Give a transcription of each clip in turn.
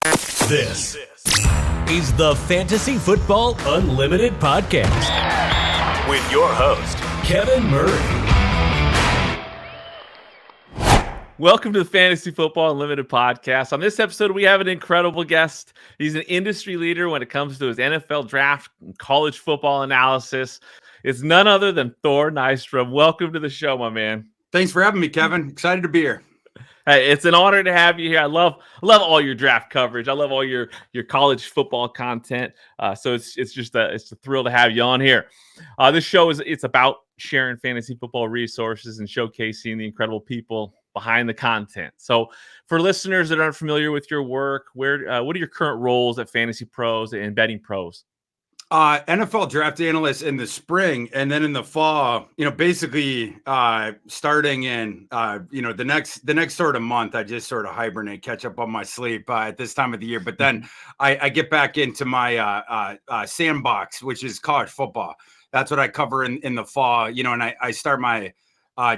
This is the Fantasy Football Unlimited podcast with your host, Kevin Murray. Welcome to the Fantasy Football Unlimited podcast. On this episode, we have an incredible guest. He's an industry leader when it comes to his NFL draft and college football analysis. It's none other than Thor Nystrom. Welcome to the show, my man. Thanks for having me, Kevin. Excited to be here. Hey, it's an honor to have you here. I love all your draft coverage. I love all your college football content. So it's a thrill to have you on here. This show it's about sharing fantasy football resources and showcasing the incredible people behind the content. So for listeners that aren't familiar with your work, what are your current roles at Fantasy Pros and Betting Pros? NFL draft analyst in the spring, and then in the fall, basically starting in the next sort of month, I just sort of hibernate, catch up on my sleep at this time of the year. But then I get back into my sandbox, which is college football. That's what I cover in the fall, and I start my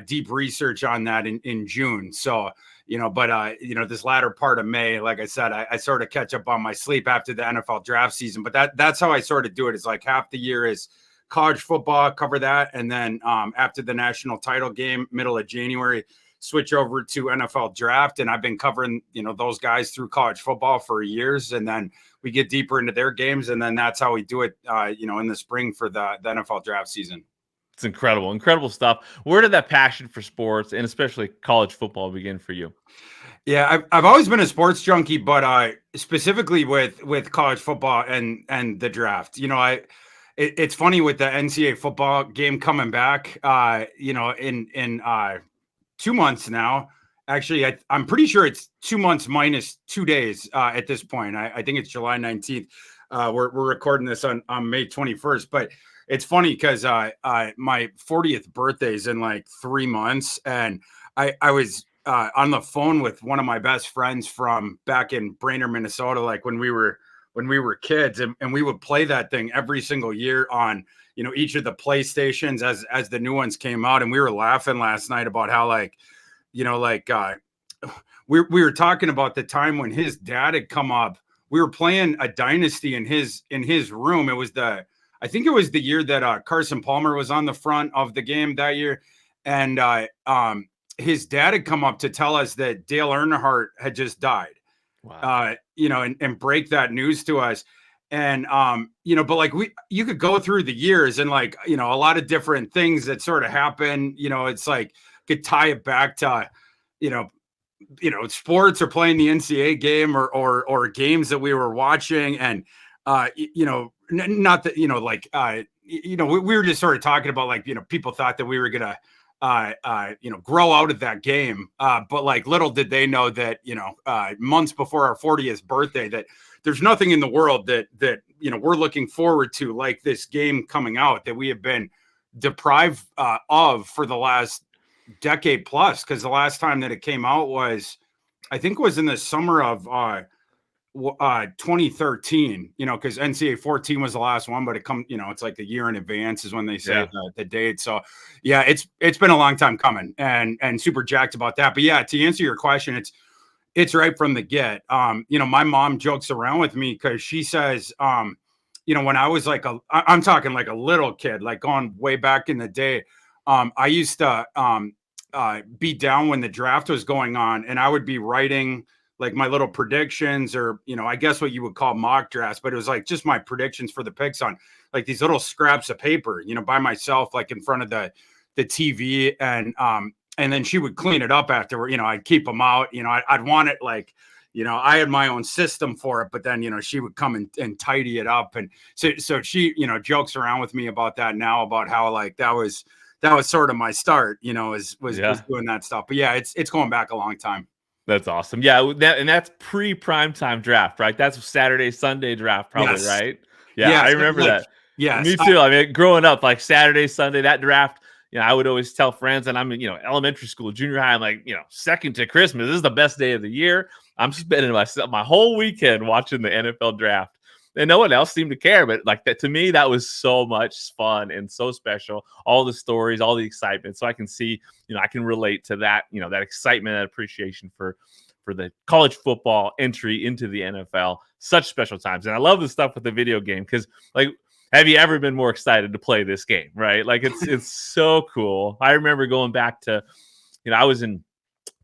deep research on that in June. So, this latter part of May, like I said, I sort of catch up on my sleep after the NFL draft season. But that's how I sort of do it. It's like half the year is college football, cover that. And then after the national title game, middle of January, switch over to NFL draft. And I've been covering, those guys through college football for years. And then we get deeper into their games. And then that's how we do it, in the spring for the NFL draft season. It's incredible stuff. Where did that passion for sports and especially college football begin for you? Yeah, I've always been a sports junkie, but specifically with college football and the draft. It's funny with the NCAA football game coming back. In 2 months now. Actually, I'm pretty sure it's 2 months minus 2 days at this point. I think it's July 19th. We're recording this on May 21st, but it's funny because my 40th birthday is in like 3 months, and I was on the phone with one of my best friends from back in Brainerd, Minnesota, like when we were kids, and we would play that thing every single year on each of the PlayStations as the new ones came out, and we were laughing last night about how we were talking about the time when his dad had come up. We were playing a dynasty in his room. I think it was the year that Carson Palmer was on the front of the game that year. And his dad had come up to tell us that Dale Earnhardt had just died. Wow. And break that news to us. And, but like you could go through the years and a lot of different things that sort of happen, it's like could tie it back to, sports or playing the NCAA game or games that we were watching. And, not that, we were just sort of talking about people thought that we were going to, grow out of that game. But little did they know that, months before our 40th birthday, that there's nothing in the world that we're looking forward to like this game coming out that we have been deprived of for the last decade plus. Cause the last time that it came out was in the summer of, 2013, because NCAA 14 was the last one, but it's like a year in advance is when they say the date. So yeah, it's been a long time coming and super jacked about that. But yeah, to answer your question, it's right from the get. My mom jokes around with me because she says, when I was I'm talking like a little kid, like going way back in the day, I used to be down when the draft was going on, and I would be writing like my little predictions or, I guess what you would call mock drafts, but it was like just my predictions for the picks on like these little scraps of paper, by myself, like in front of the TV. And then she would clean it up afterward. I'd keep them out, I'd want it like, I had my own system for it, but then, she would come and tidy it up. And so she, jokes around with me about that now, about how like that was sort of my start, was doing that stuff. But yeah, it's going back a long time. That's awesome. Yeah, and that's pre-primetime draft, right? That's Saturday, Sunday draft, probably, yes. Right? Yeah, I remember that. Yeah, me too. I mean, growing up, like Saturday, Sunday, that draft, I would always tell friends, and I'm in, elementary school, junior high, I'm like, second to Christmas, this is the best day of the year. I'm spending my whole weekend watching the NFL draft. And no one else seemed to care, but like that to me, that was so much fun and so special. All the stories, all the excitement. So I can see, I can relate to that, that excitement, that appreciation for for the college football entry into the NFL. Such special times. And I love the stuff with the video game because, like, have you ever been more excited to play this game, right? Like, it's so cool. I remember going back to, I was in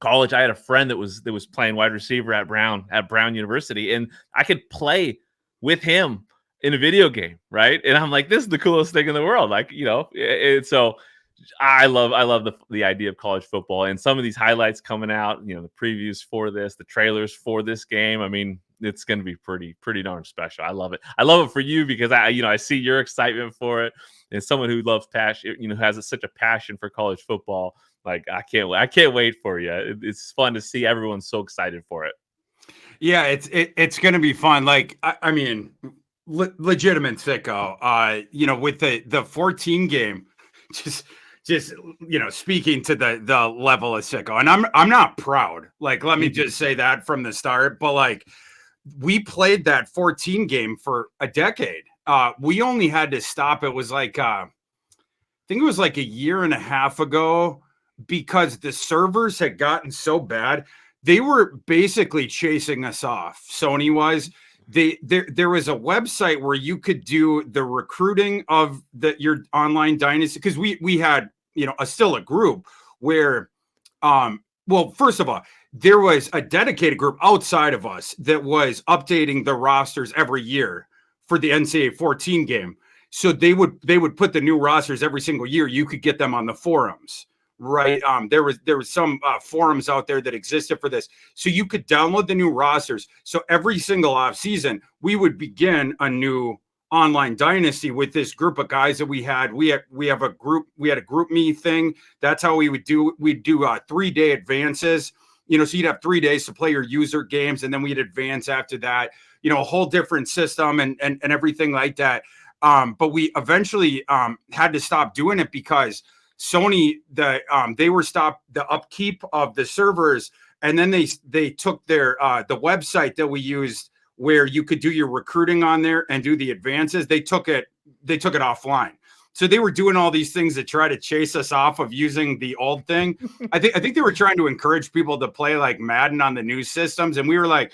college. I had a friend that was playing wide receiver at Brown University, and I could play with him in a video game, right? And I'm like, this is the coolest thing in the world. Like, so I love the idea of college football, and some of these highlights coming out, the previews for this, the trailers for this game. I mean, it's going to be pretty darn special. I love it. I love it for you because I see your excitement for it, and someone who loves passion, has such a passion for college football. Like, I can't wait for you. It's fun to see everyone so excited for it. Yeah, it's going to be fun. Like, I mean, legitimate sicko. With the 14 game, just speaking to the level of sicko, and I'm not proud. Like, let me just say that from the start. But like, we played that 14 game for a decade. We only had to stop. It was like I think it was like a year and a half ago, because the servers had gotten so bad. They were basically chasing us off. Sony was. There was a website where you could do the recruiting of your online dynasty, because we had still a group where well, first of all, there was a dedicated group outside of us that was updating the rosters every year for the NCAA 14 game. So they would put the new rosters every single year. You could get them on the forums, right? There was some forums out there that existed for this, so you could download the new rosters. So every single off season, we would begin a new online dynasty with this group of guys that we had. We had a group me thing. That's how we'd do 3-day advances. So you'd have 3 days to play your user games, and then we'd advance after that. A whole different system and everything like that. But we eventually had to stop doing it because Sony, they were stopped the upkeep of the servers, and then they took their the website that we used where you could do your recruiting on there and do the advances. They took it offline. So they were doing all these things to try to chase us off of using the old thing. I think they were trying to encourage people to play like Madden on the new systems, and we were like,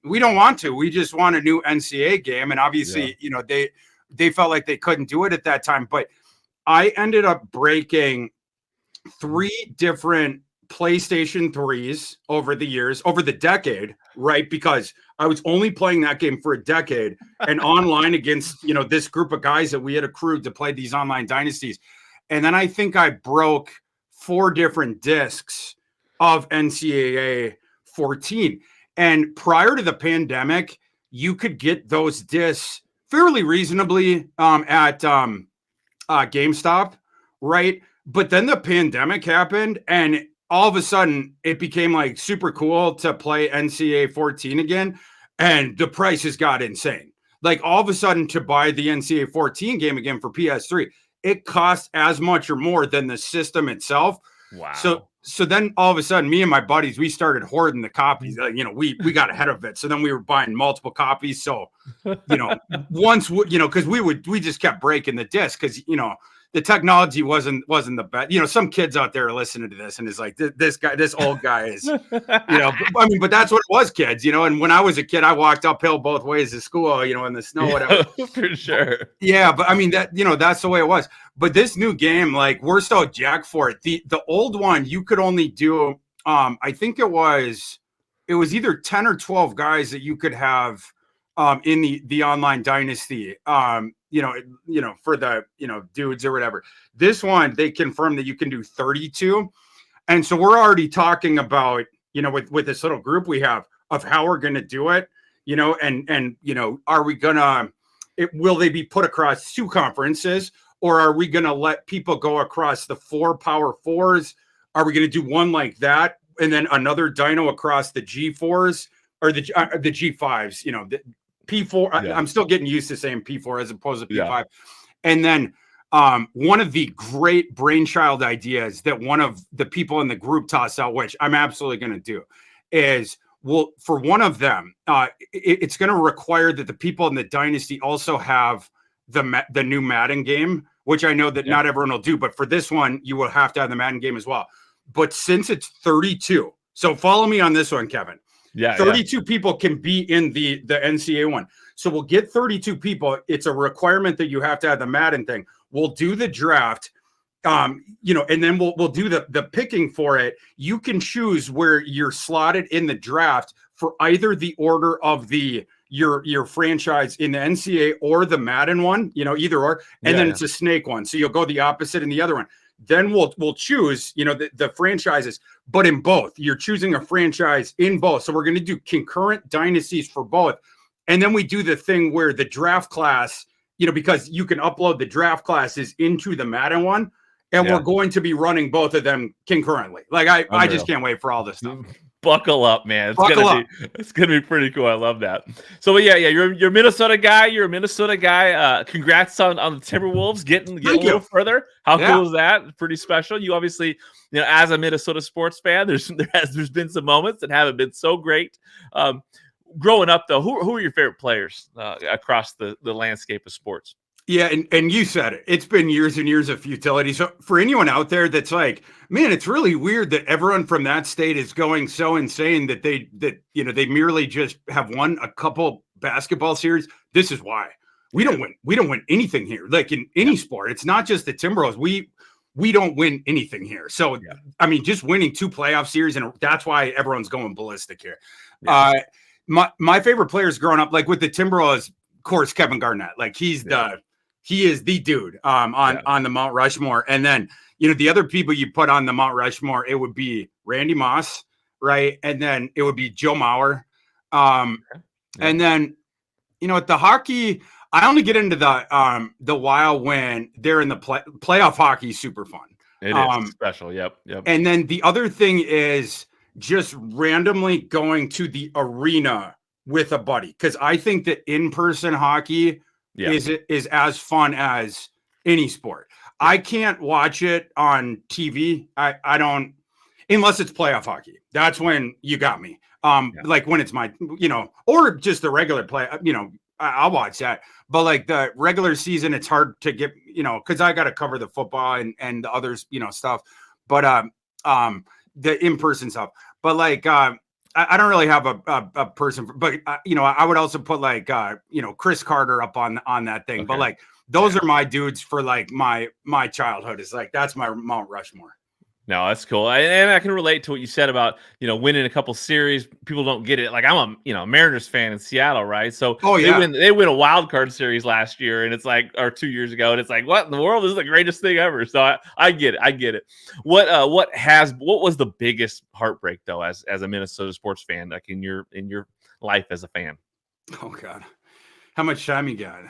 we don't want to. We just want a new NCAA game, and obviously, they felt like they couldn't do it at that time. But I ended up breaking 3 different PlayStation 3s over the decade, right? Because I was only playing that game for a decade and online against, this group of guys that we had accrued to play these online dynasties. And then I think I broke 4 different discs of NCAA 14. And prior to the pandemic, you could get those discs fairly reasonably at GameStop, right? But then the pandemic happened, and all of a sudden it became like super cool to play NCAA 14 again, and the prices got insane. Like, all of a sudden, to buy the NCAA 14 game again for PS3, it costs as much or more than the system itself. Wow. So then all of a sudden, me and my buddies, we started hoarding the copies. We got ahead of it. So then we were buying multiple copies. So, once, because we just kept breaking the disc because, the technology wasn't the best. Some kids out there are listening to this and is like, this old guy is, but that's what it was, kids, and when I was a kid, I walked uphill both ways to school, in the snow, whatever. For sure. Yeah. But that's the way it was. But this new game, like, we're so jacked for it. The old one, you could only do, I think it was either 10 or 12 guys that you could have in the online dynasty, for the, dudes or whatever. This one, they confirmed that you can do 32. And so we're already talking about, with this little group we have, of how we're going to do it, and are we going to, will they be put across 2 conferences, or are we going to let people go across the 4 Power 4s? Are we going to do one like that, and then another dyno across the G4s or the G5s, the P4? Yeah. I'm still getting used to saying P4 as opposed to P5. Yeah. And then one of the great brainchild ideas that one of the people in the group tossed out, which I'm absolutely going to do, is, well, for one of them, it's going to require that the people in the dynasty also have the new Madden game, which I know that not everyone will do. But for this one, you will have to have the Madden game as well. But since it's 32, So follow me on this one, Kevin. Yeah. 32 people can be in the NCAA one. So we'll get 32 people. It's a requirement that you have to have the Madden thing. We'll do the draft. And then we'll do the picking for it. You can choose where you're slotted in the draft for either the order of your franchise in the NCAA or the Madden one, either or, and then it's a snake one. So you'll go the opposite in the other one. Then we'll choose, the franchises, but in both. You're choosing a franchise in both. So we're going to do concurrent dynasties for both. And then we do the thing where the draft class, because you can upload the draft classes into the Madden one. And we're going to be running both of them concurrently. Like I just can't wait for all this stuff. Buckle up, man. It's gonna be pretty cool. I love that. So you're a Minnesota guy. You're a Minnesota guy. Congrats on the Timberwolves getting a little further. How cool is that? Pretty special. You obviously, as a Minnesota sports fan, there's been some moments that haven't been so great. Growing up though, who are your favorite players across the landscape of sports? Yeah, and you said it. It's been years and years of futility. So for anyone out there that's like, man, it's really weird that everyone from that state is going so insane that they merely just have won a couple basketball series. This is why. We don't win anything here. Like in any sport. It's not just the Timberwolves. We don't win anything here. So I mean, just winning 2 playoff series, and that's why everyone's going ballistic here. Yeah. My favorite players growing up, like with the Timberwolves, of course, Kevin Garnett. Like he is the dude on the Mount Rushmore. And then, the other people you put on the Mount Rushmore, it would be Randy Moss, right? And then it would be Joe Mauer. And then, at the hockey, I only get into the Wild when they're in the playoff hockey. Super fun. It is special. Yep. And then the other thing is just randomly going to the arena with a buddy. Because I think that in-person hockey is as fun as any sport. I can't watch it on TV. I don't, unless it's playoff hockey. That's when you got me. Like when it's my, or just the regular play, I'll watch that. But like the regular season, it's hard to get, because I got to cover the football and the others, stuff. But the in-person stuff. But like I don't really have a person, but I would also put like Chris Carter up on that thing. Okay. But like those are my dudes for like my childhood. Is like that's my Mount Rushmore. No, that's cool. And I can relate to what you said about, winning a couple series. People don't get it. Like I'm a Mariners fan in Seattle, right? So they win a wild card series last year, and it's like, or 2 years ago, and it's like, what in the world? This is the greatest thing ever. So I get it. What was the biggest heartbreak though, as a Minnesota sports fan, like in your life as a fan? Oh God. How much time you got?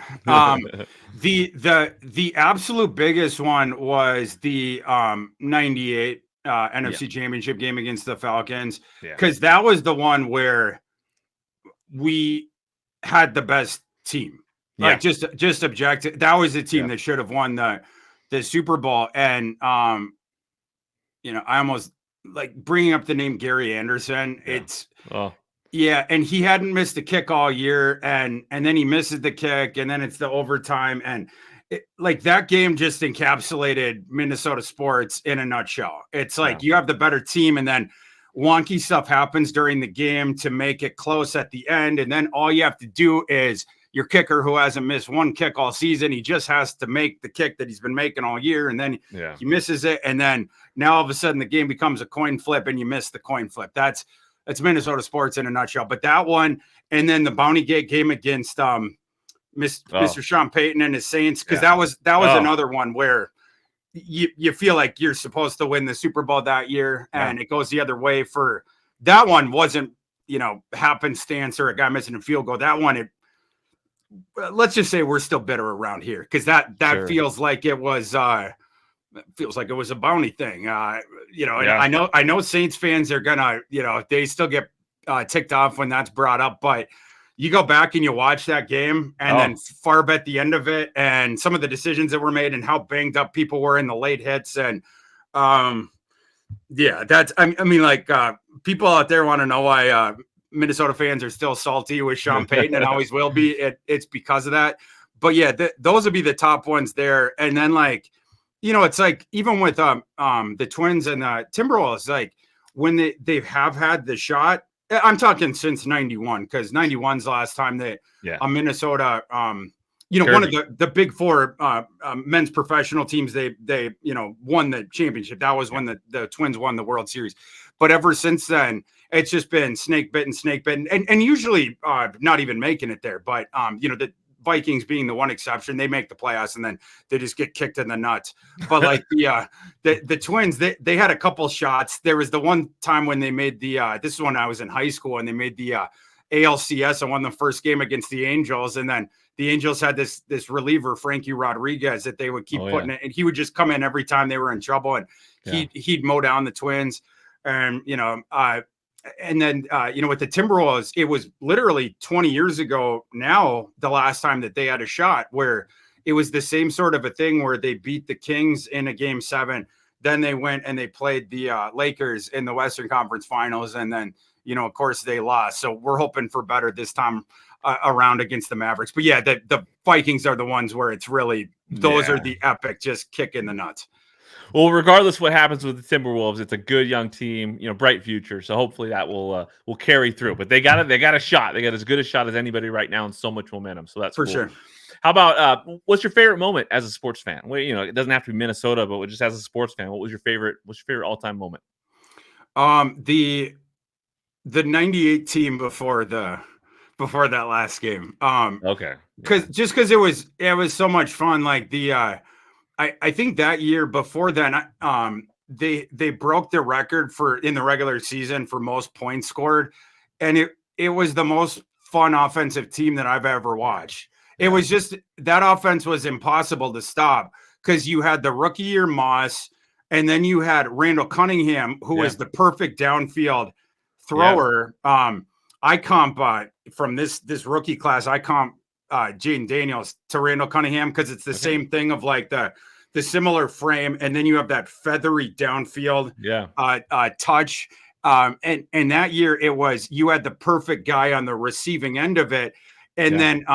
The absolute biggest one was the 98 NFC Championship game against the Falcons, because that was the one where we had the best team. Like just objective. That was the team that should have won the Super Bowl. And I almost like bringing up the name Gary Anderson. Yeah, and he hadn't missed a kick all year, and then he misses the kick, and then it's the overtime, and like that game just encapsulated Minnesota sports in a nutshell. It's like you have the better team, and then wonky stuff happens during the game to make it close at the end, and then all you have to do is your kicker, who hasn't missed one kick all season, he just has to make the kick that he's been making all year, and then he misses it, and then now all of a sudden the game becomes a coin flip, and you miss the coin flip. That's Minnesota sports in a nutshell. But that one, and then the Bounty Gate game against Mr. Sean Payton and his Saints, because that was another one where you feel like you're supposed to win the Super Bowl that year, and it goes the other way. For that one wasn't happenstance or a guy missing a field goal. That one, let's just say we're still bitter around here, because that feels like it was. Feels like it was a bounty thing, and I know Saints fans are gonna, they still get ticked off when that's brought up, but you go back and you watch that game, and then Favre at the end of it, and some of the decisions that were made, and how banged up people were in the late hits, and that's I mean, like people out there want to know why Minnesota fans are still salty with Sean Payton and always will be. It's because of that, but those would be the top ones there, and then like. It's like even with the Twins and the Timberwolves, like when they have had the shot, I'm talking since 91, because 91's the last time that Minnesota, one of the big four men's professional teams, they won the championship. That was when the Twins won the World Series. But ever since then, it's just been snake bitten, and usually not even making it there. But the Vikings being the one exception, they make the playoffs and then they just get kicked in the nuts. But like the Twins, they had a couple shots. There was the one time when they made this is when I was in high school, and they made the ALCS and won the first game against the Angels. And then the Angels had this reliever, Frankie Rodriguez, that they would keep putting it, and he would just come in every time they were in trouble, and he'd mow down the Twins. And and then, with the Timberwolves, it was literally 20 years ago now, the last time that they had a shot, where it was the same sort of a thing where they beat the Kings in a game 7. Then they went and they played the Lakers in the Western Conference Finals. And then, of course, they lost. So we're hoping for better this time around against the Mavericks. But yeah, the Vikings are the ones where it's really, those are the epic, just kick in the nuts. Well, regardless what happens with the Timberwolves, it's a good young team, bright future. So hopefully that will carry through. But they got a shot. They got as good a shot as anybody right now, and so much momentum. So that's for cool. sure. How about what's your favorite moment as a sports fan? Well, it doesn't have to be Minnesota, but just as a sports fan, what's your favorite all-time moment? The 98 team before that last game. Okay. Because it was so much fun. Like I think that year before then, they broke the record in the regular season for most points scored, and it was the most fun offensive team that I've ever watched. It was just, that offense was impossible to stop, because you had the rookie year Moss, and then you had Randall Cunningham, who was the perfect downfield thrower. I comp from this rookie class, I comp Jaden Daniels to Randall Cunningham, because it's the same thing of like the similar frame, and then you have that feathery downfield touch. And that year you had the perfect guy on the receiving end of it. And then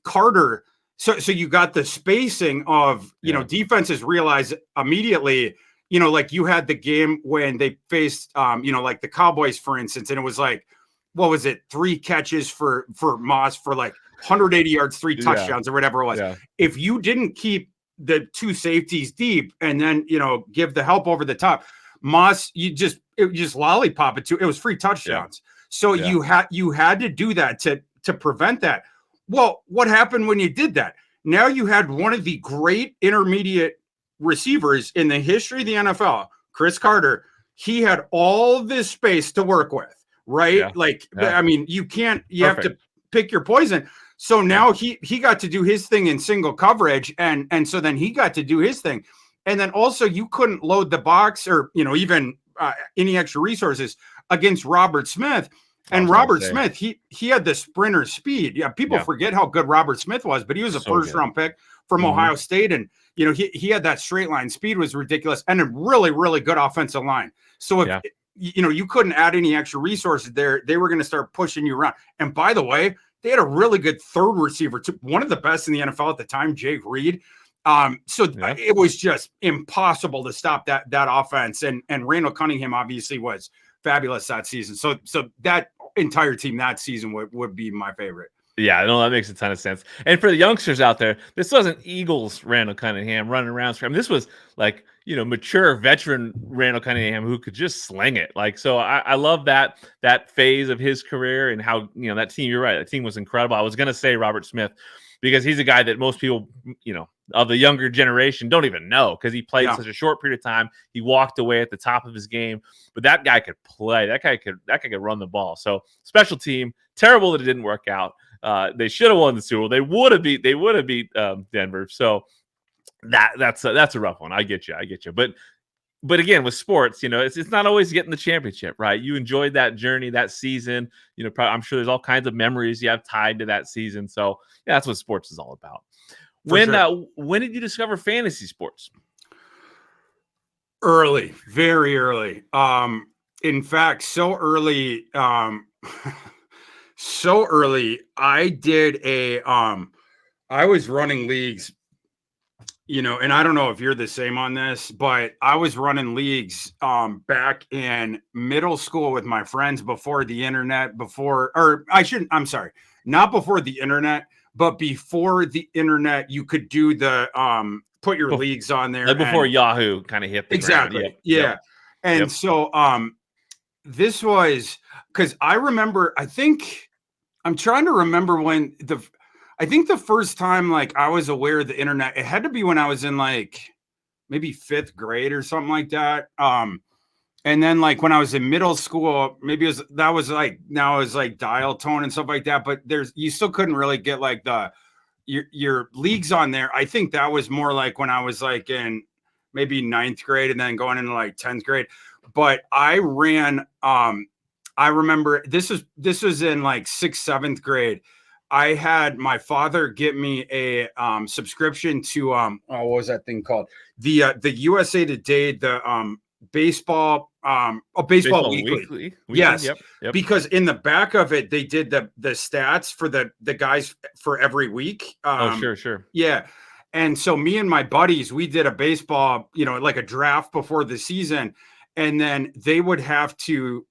Carter. So you got the spacing of, defenses realize immediately, like you had the game when they faced, like the Cowboys, for instance, and it was like, what was it? 3 catches for Moss for like 180 yards, 3 touchdowns or whatever it was. Yeah. If you didn't keep the 2 safeties deep and then, give the help over the top, Moss, it just lollipop it to, it was free touchdowns. So you had to do that to prevent that. Well, what happened when you did that? Now you had one of the great intermediate receivers in the history of the NFL, Chris Carter. He had all this space to work with, right? I mean, you have to pick your poison. So now he got to do his thing in single coverage, and so then he got to do his thing. And then also you couldn't load the box or, even any extra resources against Robert Smith. And Robert Smith, he had the sprinter speed. Yeah, people forget how good Robert Smith was, but he was a first-round pick from Ohio State. And, he had that straight line speed, was ridiculous, and a really, really good offensive line. So if, you couldn't add any extra resources there, they were going to start pushing you around. And by the way, they had a really good third receiver, too, one of the best in the NFL at the time, Jake Reed. It was just impossible to stop that offense. And Randall Cunningham obviously was fabulous that season. So that entire team that season would be my favorite. Yeah, no, that makes a ton of sense. And for the youngsters out there, this wasn't Eagles Randall Cunningham running around. I mean, this was like, mature veteran Randall Cunningham who could just sling it. Like, so I love that phase of his career and how, that team, you're right, that team was incredible. I was going to say Robert Smith, because he's a guy that most people, of the younger generation don't even know, because he played such a short period of time. He walked away at the top of his game, but that guy could play. That guy could run the ball. So special team, terrible that it didn't work out. They should have won the Super Bowl. They would have beat Denver. So that's a rough one. I get you. But again, with sports, it's not always getting the championship, right? You enjoyed that journey, that season. I'm sure there's all kinds of memories you have tied to that season. So that's what sports is all about. When did you discover fantasy sports? Early, very early. In fact, so early. So early, I did I was running leagues and I don't know if you're the same on this, but I was running leagues back in middle school with my friends before the internet, I'm sorry, not before the internet, but before the internet, you could do the put your leagues on there. Like before Yahoo kind of hit the ground. Exactly. Yeah. Yep. And so this was because I remember, I'm trying to remember when I think the first time like I was aware of the internet, it had to be when I was in like maybe 5th grade or something like that. And then like when I was in middle school, maybe now it was like dial tone and stuff like that. But you still couldn't really get like your leagues on there. I think that was more like when I was like in maybe 9th grade and then going into like 10th grade. But I ran, I remember this was in like 6th, 7th grade. I had my father get me a subscription to what was that thing called? The USA Today, the baseball weekly. Yes. Yep. Because in the back of it they did the stats for the guys for every week. Sure. Yeah. And so me and my buddies, we did a baseball, like a draft before the season, and then they would have to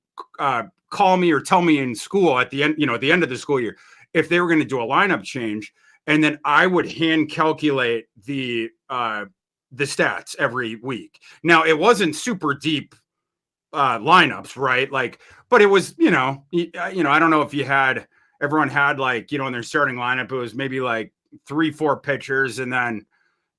call me or tell me in school at the end, at the end of the school year, if they were going to do a lineup change. And then I would hand calculate the stats every week. Now it wasn't super deep lineups, right? Like, but it was, I don't know if everyone had like, in their starting lineup, it was maybe like 3-4 pitchers and then,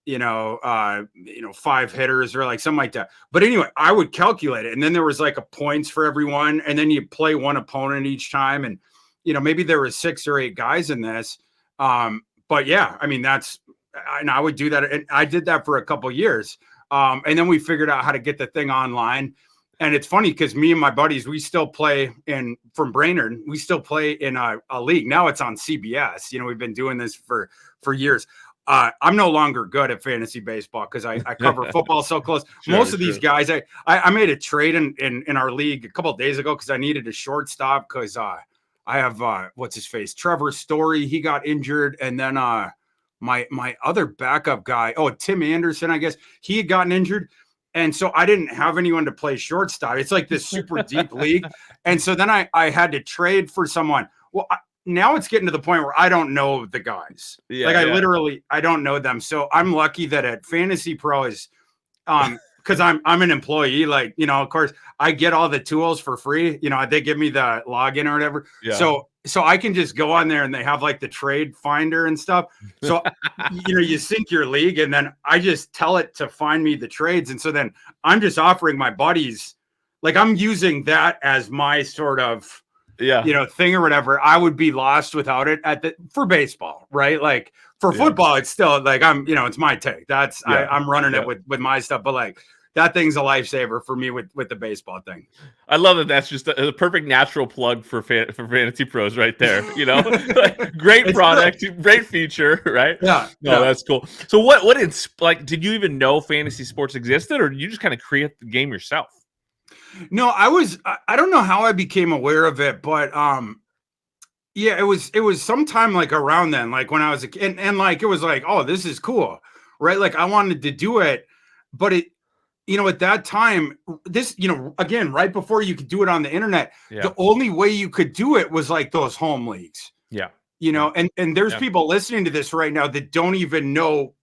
5 hitters or like something like that. But anyway, I would calculate it. And then there was like a points for everyone. And then you play one opponent each time. And, maybe there was 6 or 8 guys in this. But yeah, I mean, and I would do that. And I did that for a couple of years. And then we figured out how to get the thing online. And it's funny because me and my buddies, we still play from Brainerd. We still play in a league. Now it's on CBS. We've been doing this for years. I'm no longer good at fantasy baseball because I cover football so close. Most of these guys, I made a trade in our league a couple of days ago because I needed a shortstop because I have what's his face, Trevor Story. He got injured, and then my other backup guy, Tim Anderson, I guess he had gotten injured. And so I didn't have anyone to play shortstop. It's like this super deep league. And so then I had to trade for someone. Well, now it's getting to the point where I don't know the guys. I don't know them. So I'm lucky that at Fantasy Pros, because I'm an employee, like, of course I get all the tools for free. They give me the login or whatever. Yeah. So I can just go on there and they have like the trade finder and stuff. So, you sync your league and then I just tell it to find me the trades. And so then I'm just offering my buddies, like I'm using that as my sort of, thing or whatever. I would be lost without it for baseball, right? Like for football, it's still like it's my take. I'm running it with my stuff, but like that thing's a lifesaver for me with the baseball thing. I love that. That's just a perfect natural plug for Fantasy Pros right there. Great product, great feature, right? Yeah. That's cool. So what did you even know fantasy sports existed, or did you just kind of create the game yourself? No, I don't know how I became aware of it, but it was sometime like around then, like when I was a kid, and like it was like, oh, this is cool, right? Like I wanted to do it, but it, at that time, this, again, right before you could do it on the internet, the only way you could do it was like those home leagues. Yeah. And there's people listening to this right now that don't even know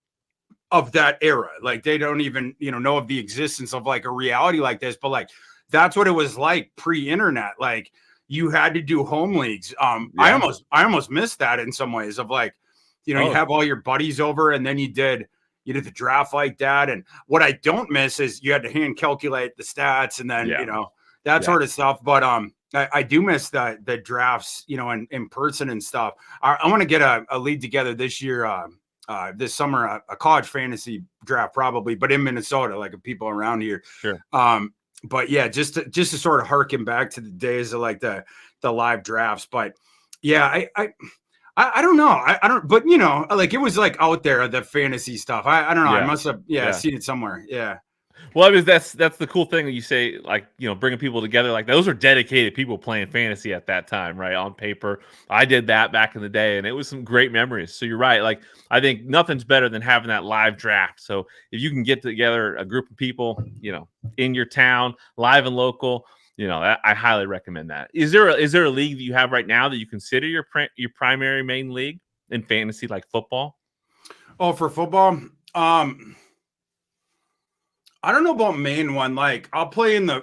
of that era. Like they don't even, know of the existence of like a reality like this, but like, that's what it was like pre-internet. Like you had to do home leagues. I almost missed that in some ways of like, you have all your buddies over and then you did the draft like that. And what I don't miss is you had to hand calculate the stats and then, that sort of stuff. But I do miss the drafts, in person and stuff. I want to get a league together this year, this summer, a college fantasy draft probably, but in Minnesota, like people around here. Sure. But yeah, just to sort of harken back to the days of like the live drafts. But yeah, I don't know. I don't, but like it was like out there, the fantasy stuff. I don't know. I must have seen it somewhere. Yeah. Well, I mean, that's the cool thing that you say, like, bringing people together. Like, those are dedicated people playing fantasy at that time, right? On paper, I did that back in the day, and it was some great memories. So you're right. Like, I think nothing's better than having that live draft. So if you can get together a group of people, in your town, live and local, I highly recommend that. Is there a league that you have right now that you consider your primary main league in fantasy, like football? Oh, for football, I don't know about main one. Like I'll play in I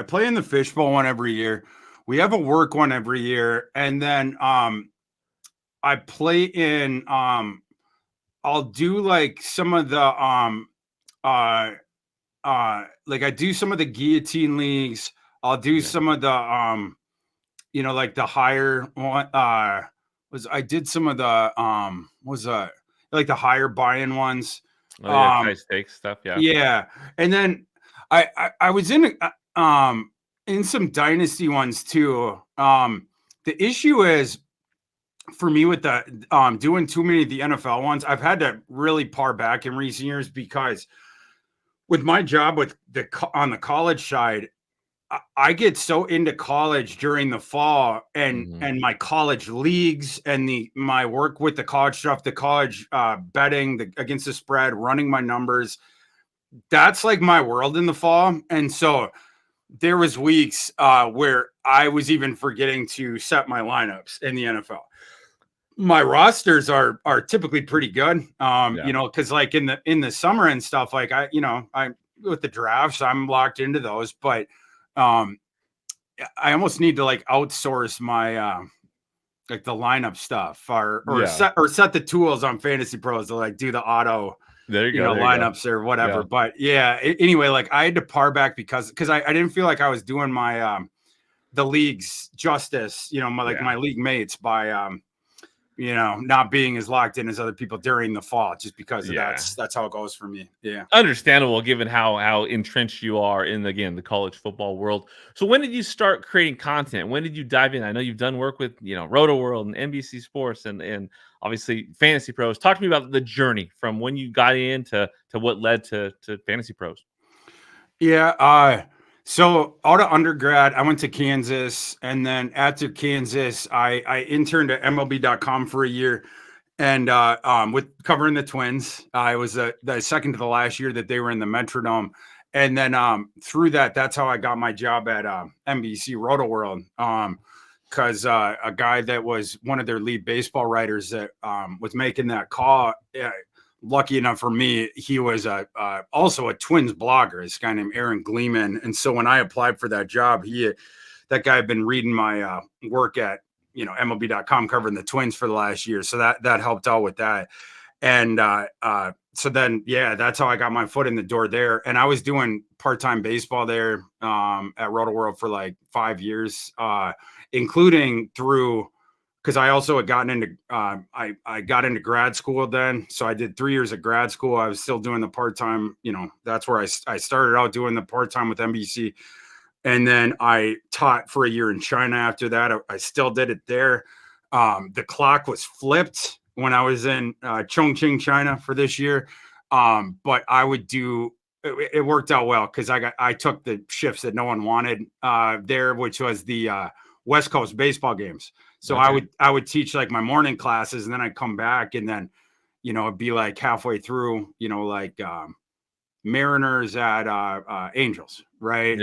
play in the fishbowl one every year. We have a work one every year, and then I play in I'll do like some of the uh like I do some of the guillotine leagues. I'll do some of the like the higher one was I did some of the was like the higher buy-in ones. Oh yeah, high stakes stuff. Yeah. Yeah, and then I was in some dynasty ones too. The issue is for me with the doing too many of the NFL ones, I've had to really par back in recent years because with my job on the college side, I get so into college during the fall and my college leagues and my work with the college stuff, the college betting against the spread, running my numbers. That's like my world in the fall. And so there was weeks where I was even forgetting to set my lineups in the NFL. My rosters are typically pretty good. Because like in the summer and stuff, like I with the drafts, I'm locked into those, but I almost need to like outsource my like the lineup stuff or set the tools on Fantasy Pros to like do the auto lineups or whatever. Yeah. But anyway, like I had to par back because I didn't feel like I was doing my the league's justice, my league mates by not being as locked in as other people during the fall, just because of that's how it goes for me. Yeah. Understandable given how entrenched you are in, again, the college football world. So when did you start creating content? When did you dive in? I know you've done work with, Roto World and NBC Sports and obviously Fantasy Pros. Talk to me about the journey from when you got into what led to Fantasy Pros. Yeah. So out of undergrad, I went to Kansas, and then after Kansas, I interned at MLB.com for a year, and with covering the Twins. I was the second to the last year that they were in the Metrodome, and then through that's how I got my job at NBC Roto World. Because a guy that was one of their lead baseball writers that was making that call. Lucky enough for me, he was also a Twins blogger, this guy named Aaron Gleeman. And so when I applied for that job, that guy had been reading my work at MLB.com covering the Twins for the last year. So that helped out with that. And so then, that's how I got my foot in the door there. And I was doing part-time baseball there at Roto World for like 5 years, including through because I also had gotten into I got into grad school then. So I did 3 years of grad school. I was still doing the part-time, that's where I started out doing the part-time with NBC. And then I taught for a year in China after that. I still did it there. The clock was flipped when I was in Chongqing, China for this year. But I would do it worked out well because I took the shifts that no one wanted there, which was the West Coast baseball games. So okay. I would teach like my morning classes, and then I'd come back, and then it'd be like halfway through, like Mariners at Angels, right?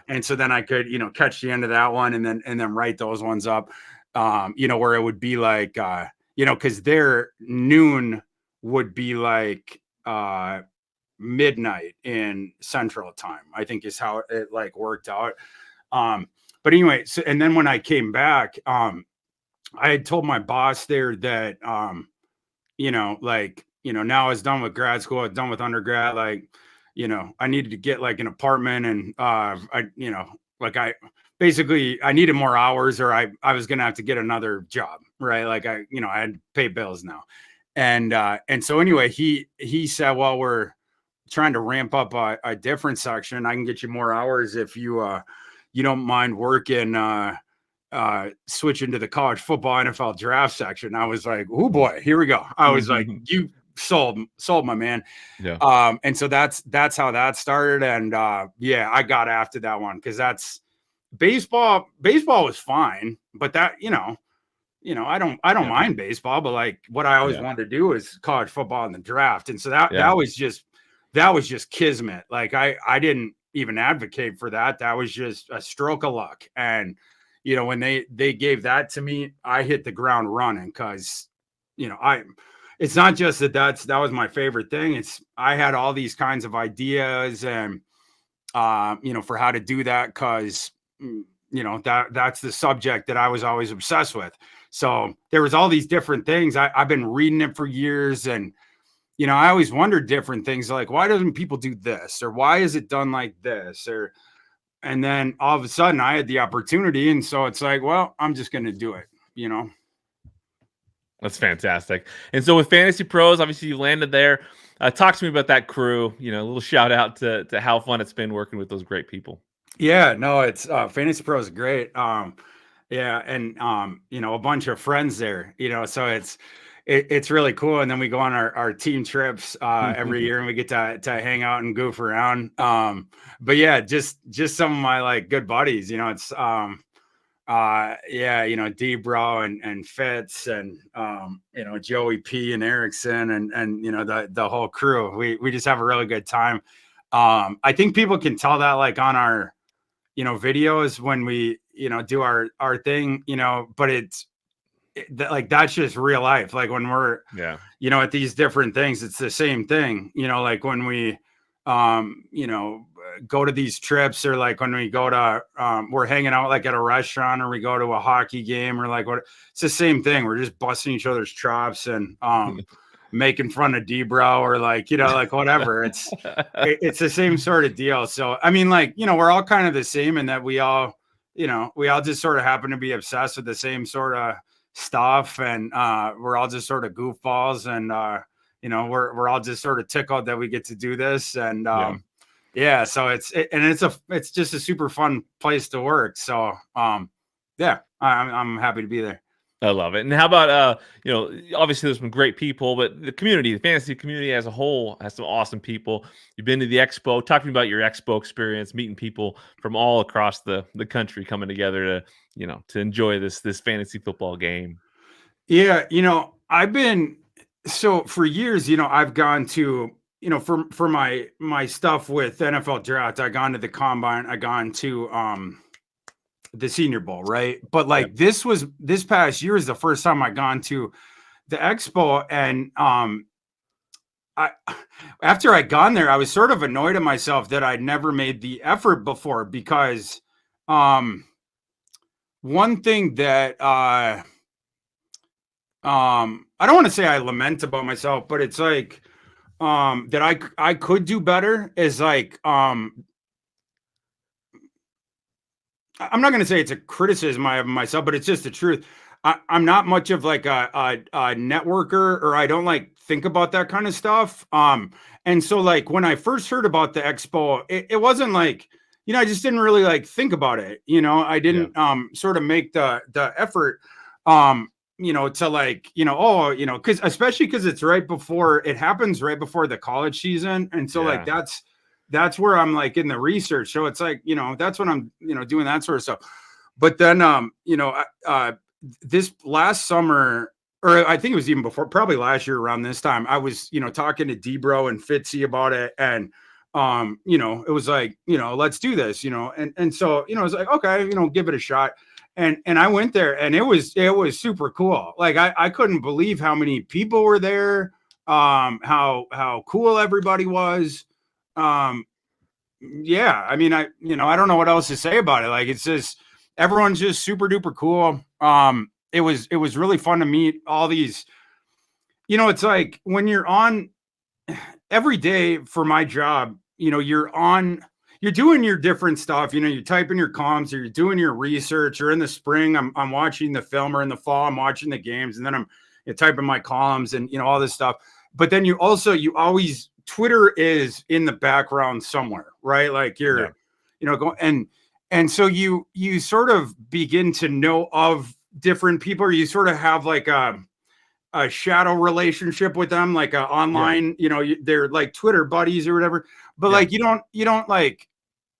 And so then I could catch the end of that one, and then write those ones up, where it would be like because their noon would be like midnight in Central Time, I think is how it like worked out. But anyway, so and then when I came back, I had told my boss there that now I was done with grad school, I was done with undergrad, like, I needed to get like an apartment, and I needed more hours, or I was gonna have to get another job, right? Like I had to pay bills now. And so anyway, he said, well, we're trying to ramp up a different section. I can get you more hours if you don't mind working, switching to the college football NFL draft section. I was like, oh boy, here we go. I was like, sold, my man. Yeah. And so that's how that started. And yeah, I got after that one because that's baseball. Baseball was fine, but that, I don't Yeah. mind baseball, but like what I always Yeah. wanted to do is college football in the draft. And so that Yeah. was just kismet. Like I didn't even advocate for that. That was just a stroke of luck. And when they gave that to me, I hit the ground running because it's not just that was my favorite thing. It's I had all these kinds of ideas and for how to do that because that's the subject that I was always obsessed with. So there was all these different things. I've been reading it for years, and I always wondered different things like why doesn't people do this or why is it done like this and then all of a sudden I had the opportunity, and so it's like, well, I'm just going to do it. That's fantastic. And so with Fantasy Pros, obviously you landed there. Talk to me about that crew. A little shout out to how fun it's been working with those great people. Yeah, no, it's Fantasy Pro is great. Yeah, and a bunch of friends there, so it's really cool. And then we go on our team trips every year and we get to hang out and goof around. But yeah, just some of my like good buddies, it's Debro and Fitz and Joey P and Erickson and the whole crew. We just have a really good time. I think people can tell that like on our videos when we do our thing, but like that's just real life. Like when we're at these different things, it's the same thing, like when we go to these trips, or like when we go to we're hanging out like at a restaurant, or we go to a hockey game, or like what, it's the same thing. We're just busting each other's chops and making fun of Debro, or like like whatever. It's the same sort of deal. So I mean, like we're all kind of the same in that we all just sort of happen to be obsessed with the same sort of stuff, and we're all just sort of goofballs, and we're all just sort of tickled that we get to do this. And yeah, so it's just a super fun place to work. So yeah, I'm happy to be there. I love it. And how about obviously there's some great people, but the community, the fantasy community as a whole has some awesome people. You've been to the expo. Talk to me about your expo experience, meeting people from all across the country coming together to enjoy this fantasy football game. Yeah, I've been so for years, I've gone to for my stuff with NFL draft, I gone to the combine, I gone to the Senior Bowl, right? But like this past year is the first time I gone to the expo, and I after I gone there, I was sort of annoyed at myself that I'd never made the effort before, because one thing that I don't want to say I lament about myself, but it's like that I could do better is like I'm not going to say it's a criticism I have of myself, but it's just the truth. I'm not much of like a networker, or I don't like think about that kind of stuff. And so like when I first heard about the expo, it wasn't like, I just didn't really like think about it. I didn't sort of make the effort, to like, cause especially cause it happens right before the college season. And so like, that's where I'm like in the research. So it's like, that's when I'm, doing that sort of stuff. But then, this last summer, or I think it was even before, probably last year around this time, I was, talking to Debro and Fitzy about it. And, it was like, let's do this, and so, it was like, okay, give it a shot. And I went there, and it was super cool. Like I couldn't believe how many people were there, how cool everybody was. Yeah, I mean, I don't know what else to say about it. Like, it's just, everyone's just super duper cool. It was really fun to meet all these, it's like when you're on every day for my job, you're doing your different stuff, you're typing your comms, or you're doing your research, or in the spring, I'm watching the film, or in the fall, I'm watching the games, and then I'm typing my columns and, all this stuff. But then you always, Twitter is in the background somewhere, right? Like you're, going, and so you sort of begin to know of different people, or you sort of have like a shadow relationship with them, like a online, they're like Twitter buddies or whatever. But like you don't like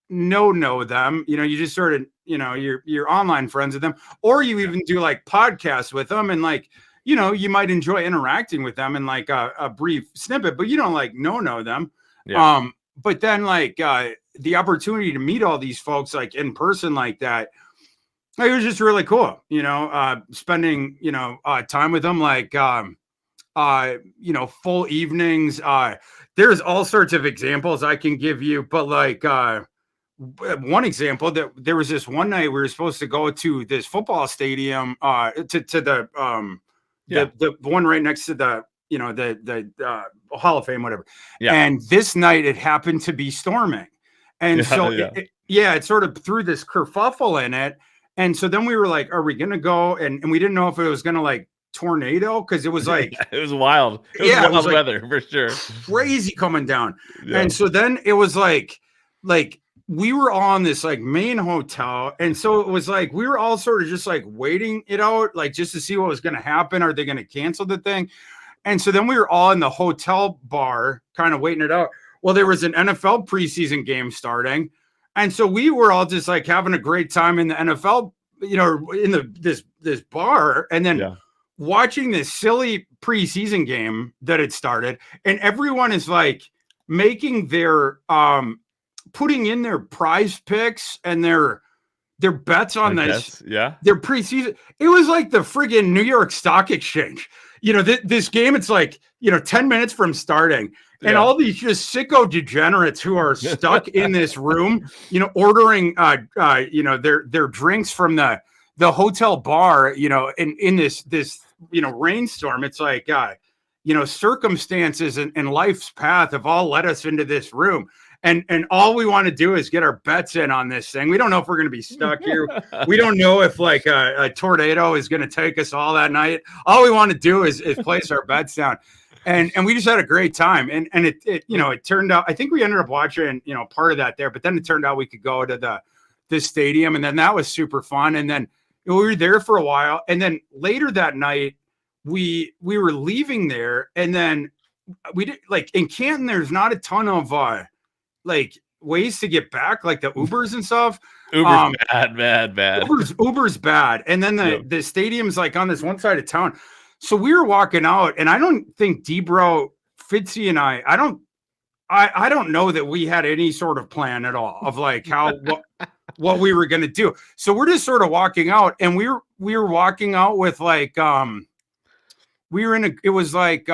know them, you just sort of, you're online friends with them, or you even do like podcasts with them, and like, you might enjoy interacting with them in like a brief snippet, but you don't like know them. But then like the opportunity to meet all these folks like in person like that, it was just really cool, spending, time with them, like, full evenings. There's all sorts of examples I can give you, but like, one example, that there was this one night we were supposed to go to this football stadium, to the one right next to the, the Hall of Fame, whatever. Yeah. And this night it happened to be storming. And it sort of threw this kerfuffle in it. And so then we were like, are we going to go? And we didn't know if it was going to like tornado, because it was like, it was wild. It was wild weather, for sure. Crazy coming down. Yeah. And so then it was like we were on this like main hotel. And so it was like, we were all sort of just like waiting it out, like just to see what was going to happen. Are they going to cancel the thing? And so then we were all in the hotel bar kind of waiting it out. Well, there was an NFL preseason game starting. And so we were all just like having a great time in the NFL, in this bar, and then watching this silly preseason game that had started. And everyone is like making their, putting in their prize picks and their bets on this. Yeah. Their preseason. It was like the friggin' New York Stock Exchange. This game, it's like, 10 minutes from starting. And all these just sicko degenerates who are stuck in this room, ordering, their drinks from the hotel bar, in this, rainstorm. It's like, circumstances and life's path have all led us into this room. And all we want to do is get our bets in on this thing. We don't know if we're going to be stuck here. We don't know if like a tornado is going to take us all that night. All we want to do is place our bets down. And we just had a great time. And it turned out, I think we ended up watching, part of that there, but then it turned out we could go to the stadium, and then that was super fun. And then we were there for a while. And then later that night, we were leaving there, and then we did, like, in Canton, there's not a ton of like ways to get back, like the Ubers and stuff. Uber's bad. Uber's bad. And then the stadium's like on this one side of town. So we were walking out, and I don't think Debro, Fitzy, and I don't know that we had any sort of plan at all of like what we were going to do. So we're just sort of walking out, and we were walking out with like, it was like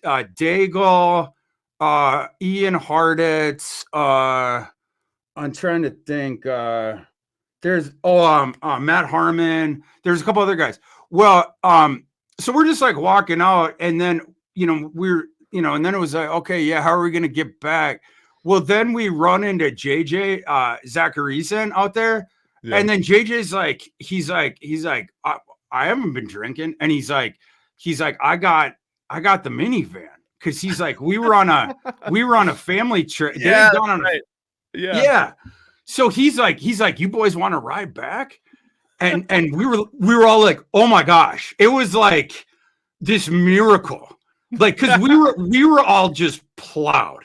Daigle, Ian Harditz, I'm trying to think, there's Matt Harmon, there's a couple other guys. Well, so we're just like walking out, and then and then it was like, okay, yeah, how are we gonna get back? Well, then we run into JJ Zacharyson out there, and then JJ's like, he's like, I haven't been drinking, and he's like, I got the minivan. Because he's like, we were on a family trip. Yeah, right. Yeah. So he's like, you boys want to ride back? And we were all like, oh my gosh. It was like this miracle. Like, because we were all just plowed.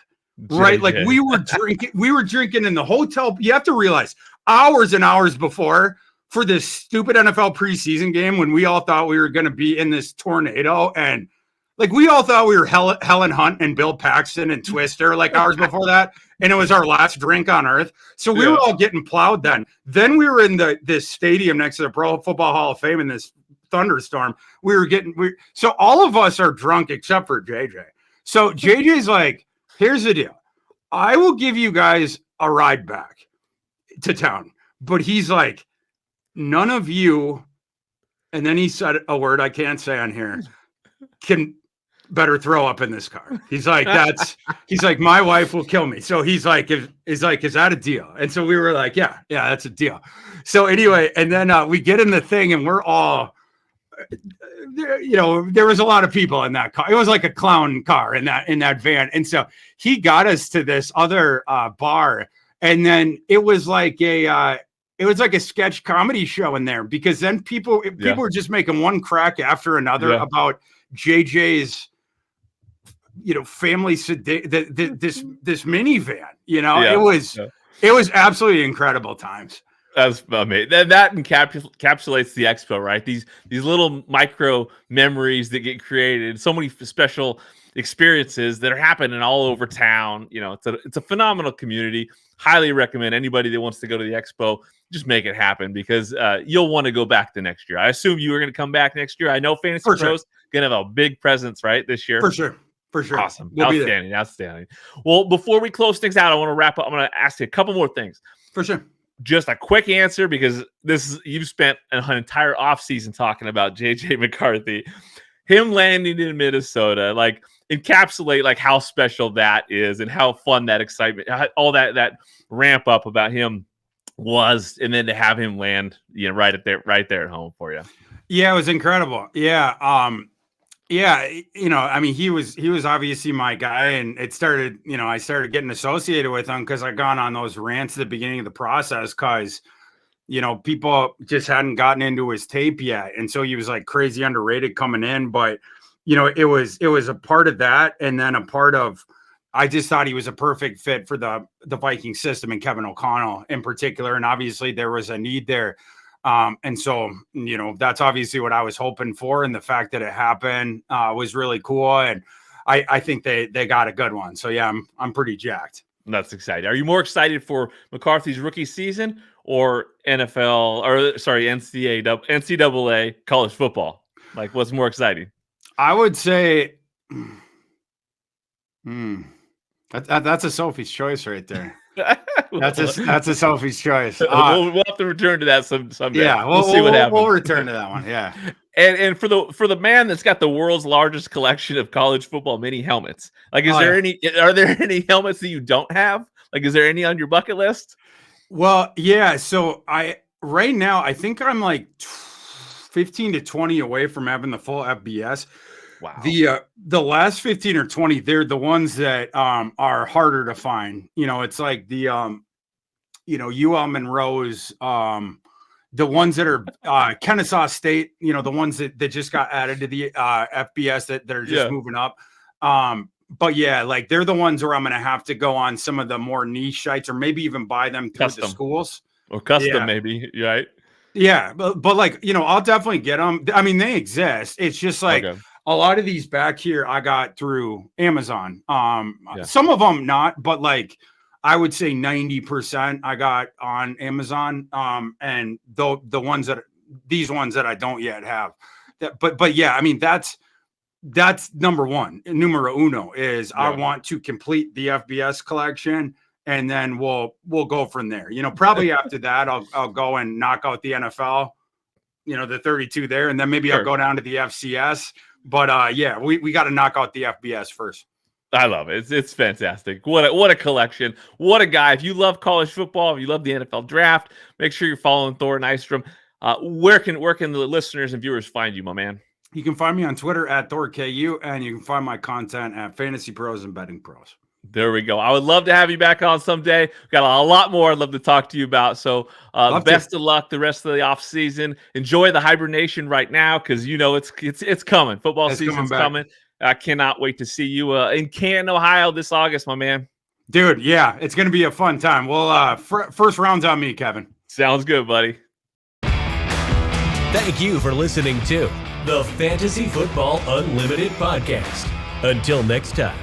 Right. Like we were drinking in the hotel. You have to realize, hours and hours before, for this stupid NFL preseason game, when we all thought we were going to be in this tornado, and like we all thought we were Helen Hunt and Bill Paxton and Twister, like hours before that, and it was our last drink on earth. So we were all getting plowed then. Then we were in this stadium next to the Pro Football Hall of Fame in this thunderstorm. So all of us are drunk except for JJ. So JJ's like, here's the deal. I will give you guys a ride back to town. But he's like, none of you, and then he said a word I can't say on here, can better throw up in this car. He's like, he's like, my wife will kill me. So he's like, is that a deal? And so we were like, yeah, that's a deal. So anyway, and then we get in the thing, and we're all, there was a lot of people in that car. It was like a clown car in that van. And so he got us to this other bar, and then it was like a sketch comedy show in there, because then people were just making one crack after another about JJ's, family this minivan. It was absolutely incredible times. That's amazing. That encapsulates the expo, right? These little micro memories that get created. So many special experiences that are happening all over town. It's a phenomenal community. Highly recommend anybody that wants to go to the expo, just make it happen, because you'll want to go back the next year. I assume you are going to come back next year. I know Fantasy Pros going to have a big presence, right, this year. For sure. Awesome. Outstanding. Well, before we close things out, I want to wrap up. I'm going to ask you a couple more things. For sure. Just a quick answer, because you've spent an entire offseason talking about JJ McCarthy. Him landing in Minnesota, encapsulate how special that is and how fun that excitement, all that ramp up about him was, and then to have him land, right there at home for you. Yeah, it was incredible. Yeah. He was obviously my guy, and it started, I started getting associated with him because I'd gone on those rants at the beginning of the process, because people just hadn't gotten into his tape yet. And so he was crazy underrated coming in, but it was a part of that. And then a part of, I just thought he was a perfect fit for the Viking system, and Kevin O'Connell in particular. And obviously there was a need there. And so, that's obviously what I was hoping for. And the fact that it happened was really cool. And I think they got a good one. So yeah, I'm pretty jacked. That's exciting. Are you more excited for McCarthy's rookie season or NCAA college football? What's more exciting? I would say, that's a Sophie's choice right there. That's a Sophie's choice. We'll have to return to that someday. Yeah, we'll see what happens. We'll return to that one. Yeah. And for the man that's got the world's largest collection of college football mini helmets, are there any helmets that you don't have? Is there any on your bucket list? Well, yeah. So right now I think I'm 15 to 20 away from having the full FBS. Wow. The last 15 or 20, they're the ones that are harder to find. It's the UL Monroe's, the ones that are Kennesaw State, the ones that just got added to the FBS that are just moving up. But yeah, they're the ones where I'm going to have to go on some of the more niche sites, or maybe even buy them through the schools. Or custom, maybe, right? Yeah, but I'll definitely get them. I mean, they exist. It's just okay. A lot of these back here I got through Amazon. Some of them not, but I would say 90% I got on Amazon. And the ones these ones that I don't yet have. But yeah, I mean, that's number one. Numero uno is I want to complete the FBS collection, and then we'll go from there. Probably after that, I'll go and knock out the NFL, the 32 there, and then maybe I'll go down to the FCS. But yeah, we got to knock out the FBS first. I love it. It's fantastic. What a collection. What a guy. If you love college football, if you love the NFL draft, make sure you're following Thor Nystrom. Where can the listeners and viewers find you, my man? You can find me on Twitter at ThorKU, and you can find my content at Fantasy Pros and Betting Pros. There we go. I would love to have you back on someday. We've got a lot more I'd love to talk to you about. So best of luck the rest of the off season. Enjoy the hibernation right now, because it's coming. Football season's coming. I cannot wait to see you in Canton, Ohio this August, my man. Dude, yeah, it's going to be a fun time. Well, first round's on me, Kevin. Sounds good, buddy. Thank you for listening to the Fantasy Football Unlimited podcast. Until next time,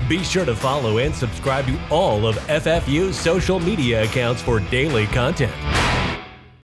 be sure to follow and subscribe to all of FFU's social media accounts for daily content.